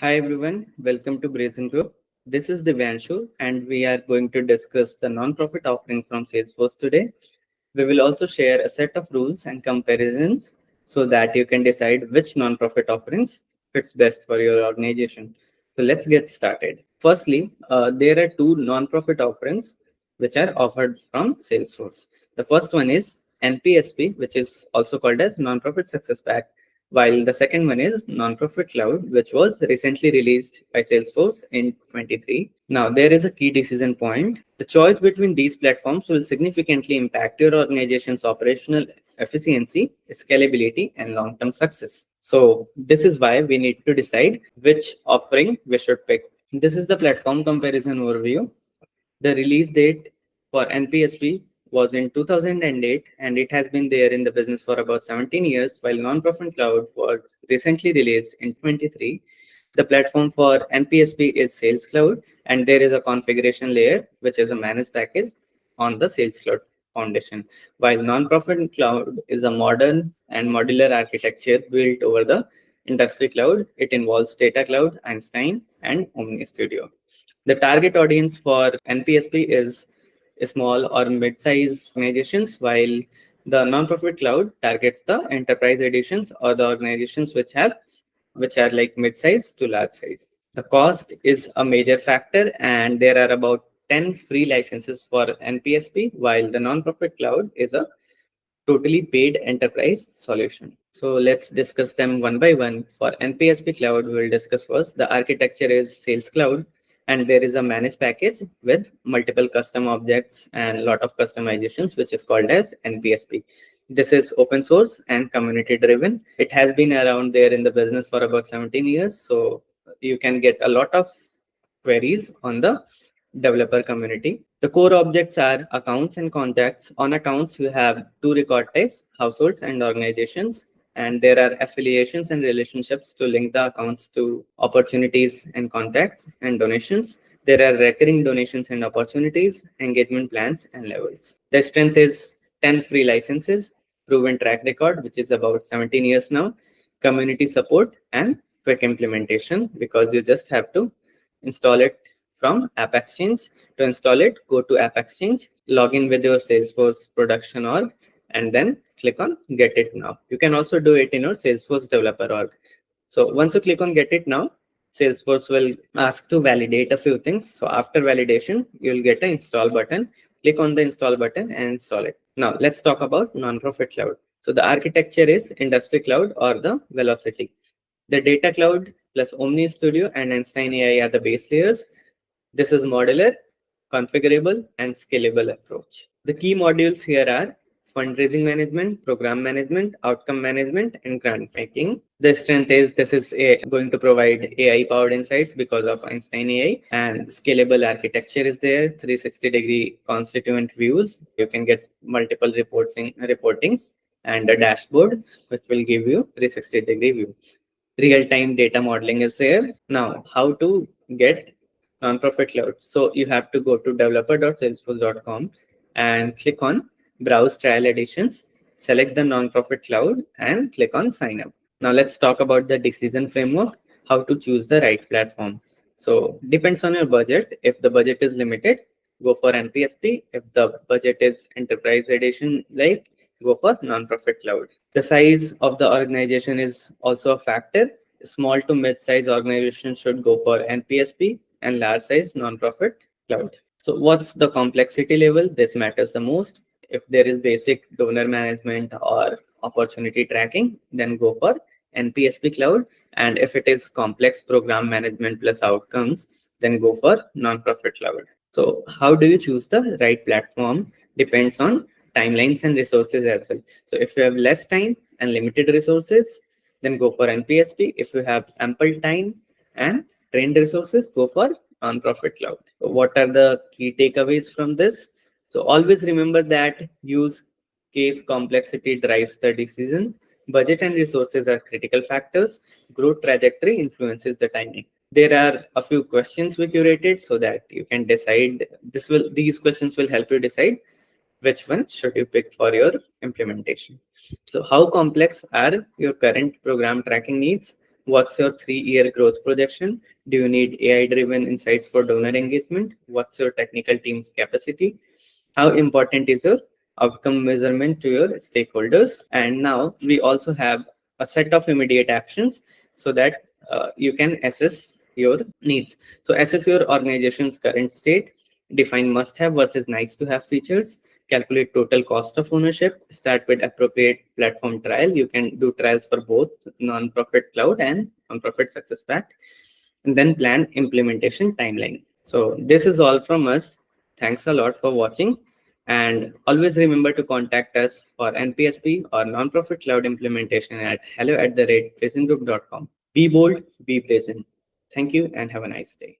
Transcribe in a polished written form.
Hi everyone, welcome to Brazen Group. This is 𝗕𝗿𝘇𝗲 and we are going to discuss the non-profit offering from Salesforce today. We will also share a set of rules and comparisons so that you can decide which non-profit offerings fits best for your organization. So let's get started. Firstly, there are two non-profit offerings which are offered from Salesforce. The first one is NPSP, which is also called as Non-Profit Success Pack, while the second one is Non-Profit Cloud, which was recently released by Salesforce in 23. Now, there is a key decision point. The choice between these platforms will significantly impact your organization's operational efficiency, scalability, and long-term success. So this is why we need to decide which offering we should pick. This is the platform comparison overview. The release date for NPSP was in 2008 and it has been there in the business for about 17 years, while non-profit cloud was recently released in 23. The platform for NPSP is Sales Cloud, and there is a configuration layer, which is a managed package on the Sales Cloud foundation, while non-profit cloud is a modern and modular architecture built over the industry cloud. It involves Data Cloud, Einstein, and Omni Studio. The target audience for NPSP is small or mid-size organizations, while the non-profit cloud targets the enterprise editions or the organizations which are like mid-size to large size. The cost is a major factor, and there are about 10 free licenses for NPSP, while the non-profit cloud is a totally paid enterprise solution. So let's discuss them one by one. For NPSP cloud, we will discuss first. The architecture is Sales Cloud, and there is a managed package with multiple custom objects and a lot of customizations, which is called as NPSP. This is open source and community driven. It has been around there in the business for about 17 years. So you can get a lot of queries on the developer community. The core objects are accounts and contacts. On accounts, you have two record types, households and organizations. And there are affiliations and relationships to link the accounts to opportunities and contacts and donations. There are recurring donations and opportunities, engagement plans and levels. The strength is 10 free licenses, proven track record, which is about 17 years now, community support and quick implementation, because you just have to install it from App Exchange. To install it, go to App Exchange, log in with your Salesforce production org, and then click on Get It Now. You can also do it in your Salesforce developer org. So once you click on Get It Now, Salesforce will ask to validate a few things. So after validation, you'll get an install button. Click on the install button and install it. Now let's talk about non-profit cloud. So the architecture is industry cloud or the velocity. The data cloud plus Omni Studio and Einstein AI are the base layers. This is modular, configurable, and scalable approach. The key modules here are fundraising management, program management, outcome management, and grant making. The strength is this is going to provide AI-powered insights because of Einstein AI, and scalable architecture is there, 360-degree constituent views. You can get multiple reportings and a dashboard, which will give you 360-degree view. Real-time data modeling is there. Now, how to get non-profit cloud? So you have to go to developer.salesforce.com and click on Browse Trial Editions, select the non-profit cloud and click on Sign Up. Now let's talk about the decision framework, how to choose the right platform. So depends on your budget. If the budget is limited, go for NPSP. If the budget is enterprise edition, like, go for non-profit cloud. The size of the organization is also a factor. Small to mid-size organizations should go for NPSP and large size non-profit cloud. So what's the complexity level? This matters the most. If there is basic donor management or opportunity tracking, then go for NPSP cloud. And if it is complex program management plus outcomes, then go for non-profit cloud. So how do you choose the right platform? Depends on timelines and resources as well. So if you have less time and limited resources, then go for NPSP. If you have ample time and trained resources, go for non-profit cloud. So what are the key takeaways from this? So always remember that use case complexity drives the decision. Budget and resources are critical factors. Growth trajectory influences the timing. There are a few questions we curated so that you can decide. These questions will help you decide which one should you pick for your implementation. So how complex are your current program tracking needs? What's your 3-year growth projection? Do you need AI-driven insights for donor engagement? What's your technical team's capacity? How important is your outcome measurement to your stakeholders? And now we also have a set of immediate actions so that you can assess your needs. So assess your organization's current state, define must-have versus nice-to-have features, calculate total cost of ownership, start with appropriate platform trial. You can do trials for both non-profit cloud and non-profit success pack, and then plan implementation timeline. So this is all from us. Thanks a lot for watching. And always remember to contact us for NPSP or non-profit cloud implementation at hello@brazengroup.com. Be bold, be brazen. Thank you and have a nice day.